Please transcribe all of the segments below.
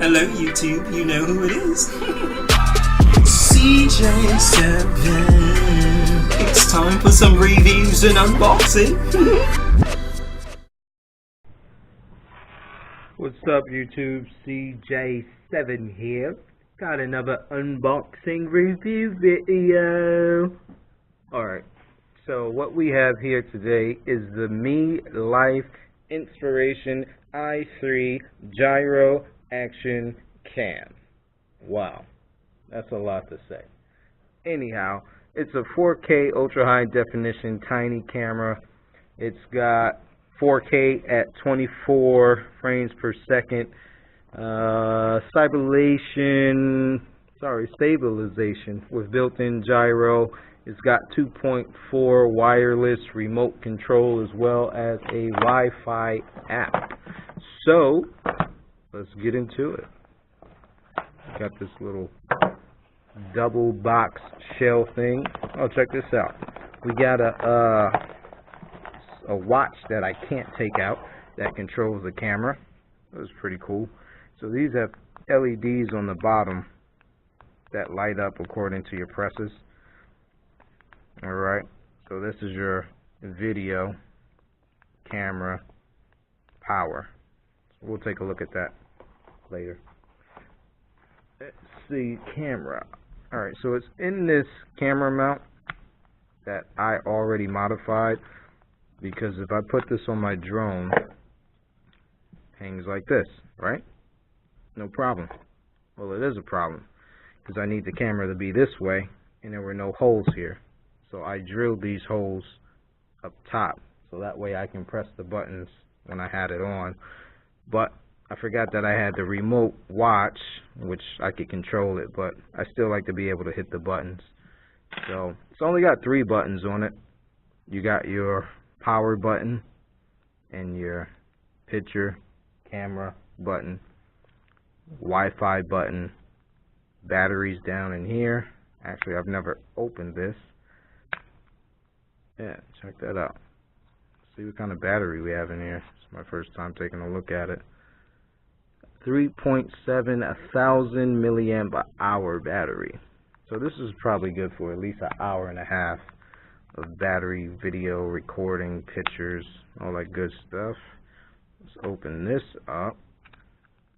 Hello YouTube, you know who it is. CJ7. It's time for some reviews and unboxing. What's up YouTube, CJ7 here. Got another unboxing review video. Alright, so what we have here today is the Melife Inspiration i3 Gyro Action Cam. Wow, that's a lot to say. Anyhow, it's a 4K ultra high definition tiny camera. It's got 4K at 24 frames per second. Stabilization with built-in gyro. It's got 2.4 wireless remote control as well as a Wi-Fi app. So let's get into it. Got this little double box shell thing. Oh, check this out. We got a watch that I can't take out that controls the camera. That was pretty cool. So these have LEDs on the bottom that light up according to your presses. Alright, so this is your video camera power. We'll take a look at that later. Let's see, camera. Alright, so it's in this camera mount that I already modified, because if I put this on my drone, it hangs like this, right? No problem. Well, it is a problem, because I need the camera to be this way, and there were no holes here. So I drilled these holes up top, so that way I can press the buttons when I had it on. But I forgot that I had the remote watch, which I could control it, but I still like to be able to hit the buttons. So it's only got 3 buttons on it. You got your power button and your picture camera button, Wi-Fi button, batteries down in here. Actually, I've never opened this. Yeah, check that out. See what kind of battery we have in here. It's my first time taking a look at it. 3,700 milliamp hour battery. So this is probably good for at least an hour and a half of battery, video, recording, pictures, all that good stuff. Let's open this up.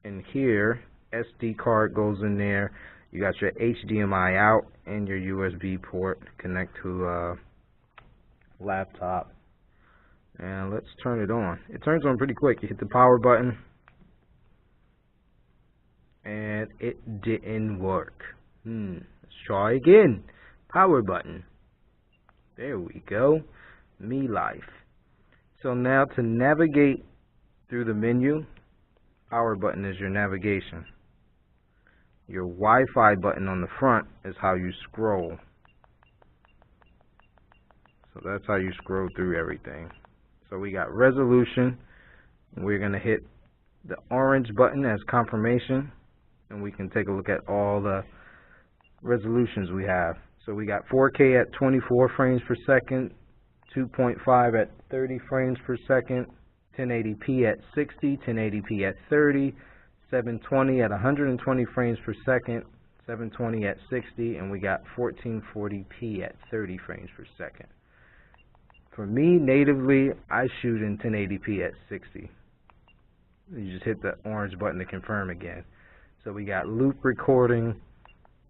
And here, SD card goes in there. You got your HDMI out and your USB port. Connect to laptop. And let's turn it on. It turns on pretty quick. You hit the power button and it didn't work. Let's try again. Power button. There we go. Melife. So now to navigate through the menu, power button is your navigation. Your Wi-Fi button on the front is how you scroll. So that's how you scroll through everything. So we got resolution. We're going to hit the orange button as confirmation, and we can take a look at all the resolutions we have. So we got 4K at 24 frames per second, 2.5 at 30 frames per second, 1080p at 60, 1080p at 30, 720 at 120 frames per second, 720 at 60, and we got 1440p at 30 frames per second. For me, natively, I shoot in 1080p at 60. You just hit the orange button to confirm again. So we got loop recording,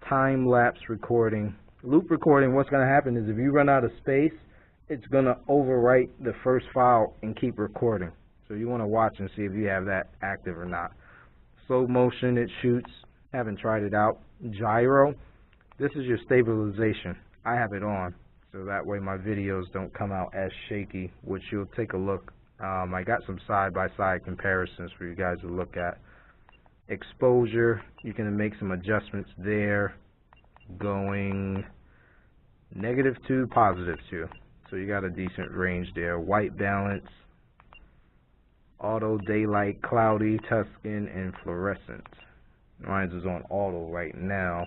time-lapse recording. Loop recording, what's going to happen is if you run out of space, it's going to overwrite the first file and keep recording. So you want to watch and see if you have that active or not. Slow motion, it shoots. Haven't tried it out. Gyro, this is your stabilization. I have it on, so that way my videos don't come out as shaky, which you'll take a look. I got some side-by-side comparisons for you guys to look at. Exposure, you can make some adjustments there, going -2, +2. So you got a decent range there. White balance, auto, daylight, cloudy, Tuscan, and fluorescent. Mine is on auto right now.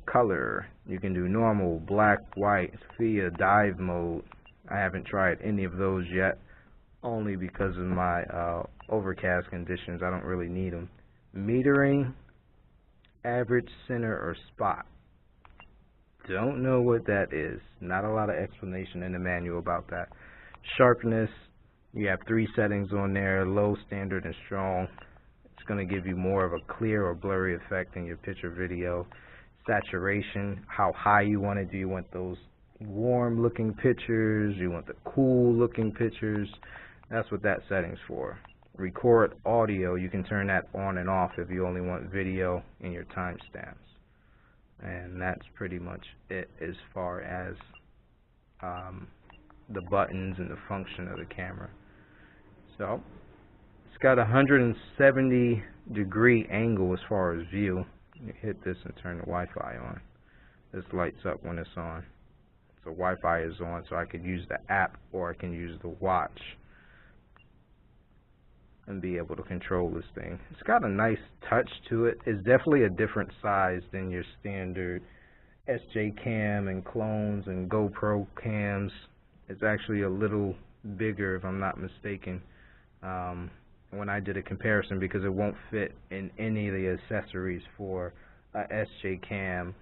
Color, you can do normal, black, white, Thea, dive mode. I haven't tried any of those yet, only because of my overcast conditions. I don't really need them. metering, average, center, or spot. Don't know what that is. Not a lot of explanation in the manual about that. Sharpness, you have 3 settings on there: low, standard, and strong. It's going to give you more of a clear or blurry effect in your picture video. Saturation, how high you want it. Do you want those warm looking pictures? Do you want the cool looking pictures? That's what that setting's for. Record audio, you can turn that on and off if you only want video in your timestamps. And that's pretty much it as far as the buttons and the function of the camera. So it's got a 170 degree angle as far as view. You hit this and turn the Wi-Fi on. This lights up when it's on. So Wi-Fi is on, so I could use the app or I can use the watch and be able to control this thing. It's got a nice touch to it. It's definitely a different size than your standard SJ cam and clones and GoPro cams. It's actually a little bigger, if I'm not mistaken, when I did a comparison, because it won't fit in any of the accessories for a SJ cam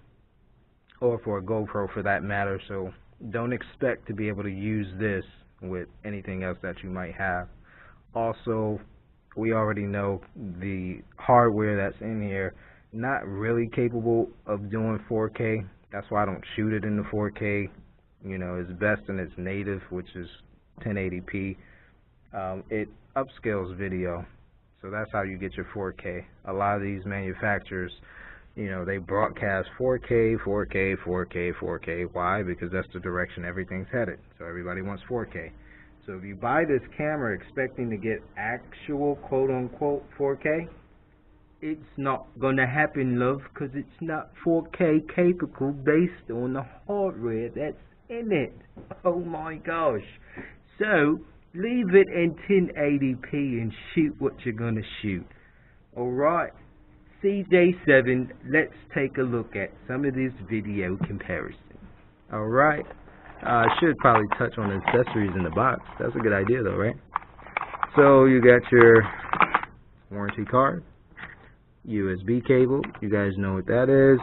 or for a GoPro for that matter. So don't expect to be able to use this with anything else that you might have. Also, we already know the hardware that's in here not really capable of doing 4K. That's why I don't shoot it in the 4K. You know, it's best in its native, which is 1080p. It upscales video, so that's how you get your 4K. A lot of these manufacturers, you know, they broadcast 4K, 4K, 4K, 4K. Why? Because that's the direction everything's headed. So everybody wants 4K. So if you buy this camera expecting to get actual quote-unquote 4K, it's not going to happen, love, because it's not 4K capable based on the hardware that's in it. Oh my gosh. So leave it in 1080p and shoot what you're going to shoot. Alright, CJ7, let's take a look at some of this video comparison. Alright. I should probably touch on accessories in the box. That's a good idea though, right? So you got your warranty card, USB cable, you guys know what that is,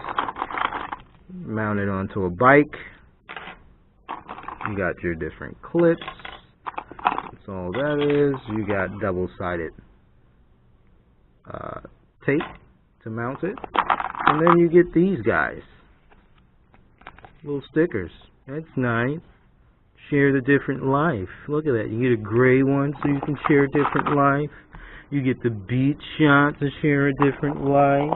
mounted onto a bike. You got your different clips, that's all that is. You got double-sided tape to mount it, and then you get these guys, little stickers. That's nice. Share the different life. Look at that. You get a gray one so you can share a different life. You get the beach shot to share a different life.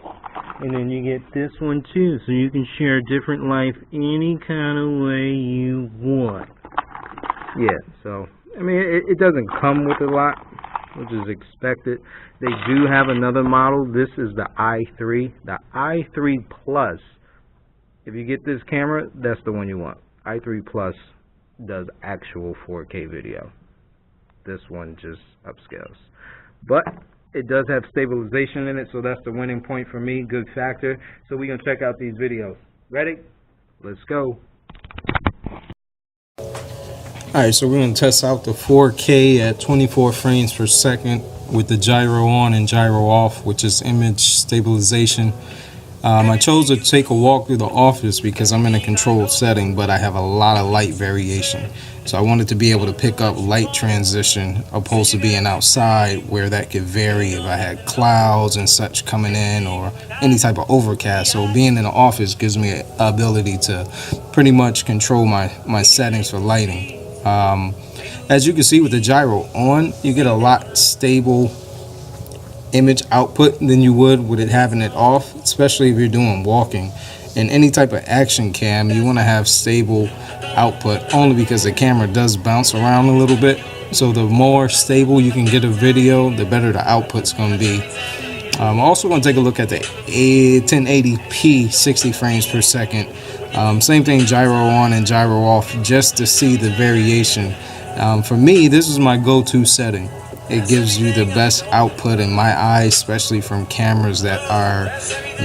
And then you get this one too, so you can share a different life any kind of way you want. Yeah, so, I mean, it doesn't come with a lot, which is expected. They do have another model. This is the i3. The i3 Plus. If you get this camera, that's the one you want. i3 Plus does actual 4K video. This one just upscales. But it does have stabilization in it, so that's the winning point for me. Good factor. So we're going to check out these videos. Ready? Let's go. Alright, so we're going to test out the 4K at 24 frames per second with the gyro on and gyro off, which is image stabilization. I chose to take a walk through the office because I'm in a controlled setting, but I have a lot of light variation. So I wanted to be able to pick up light transition opposed to being outside where that could vary if I had clouds and such coming in or any type of overcast. So being in the office gives me an ability to pretty much control my settings for lighting. As you can see with the gyro on, you get a lot stable image output than you would with it having it off, especially if you're doing walking. In any type of action cam, you want to have stable output only because the camera does bounce around a little bit. So the more stable you can get a video, the better the output's going to be. I'm also going to take a look at the 1080p 60 frames per second. Same thing, gyro on and gyro off, just to see the variation. For me, this is my go-to setting. It gives you the best output in my eyes, especially from cameras that are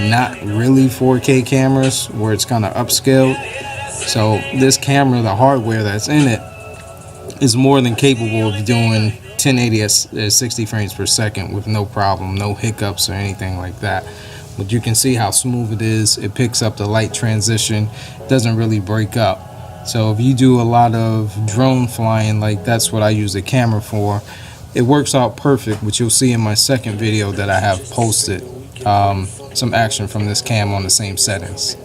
not really 4K cameras where it's kind of upscaled. So this camera, the hardware that's in it, is more than capable of doing 1080 at 60 frames per second with no problem, no hiccups or anything like that. But you can see how smooth it is. It picks up the light transition, doesn't really break up. So if you do a lot of drone flying, like that's what I use the camera for, it works out perfect, which you'll see in my second video that I have posted, some action from this cam on the same settings.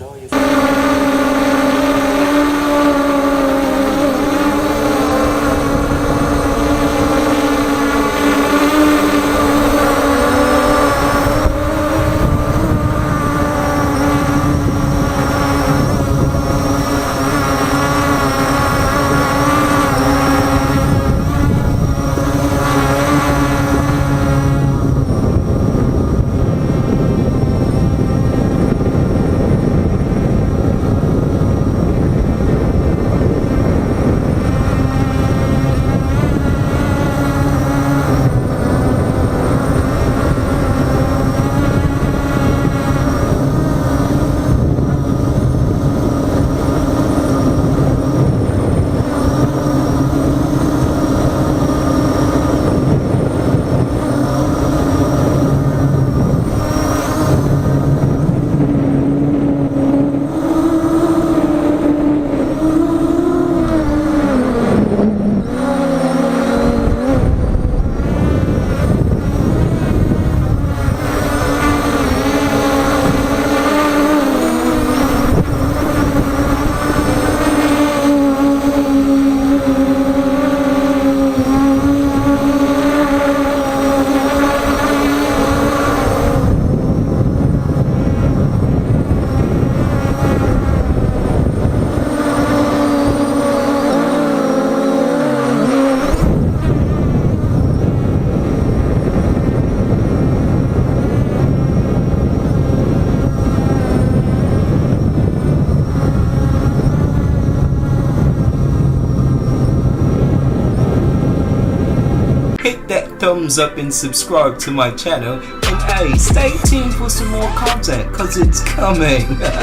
Hit that thumbs up and subscribe to my channel, and hey, stay tuned for some more content, cause it's coming.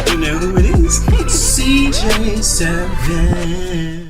You know who it is? CJ7.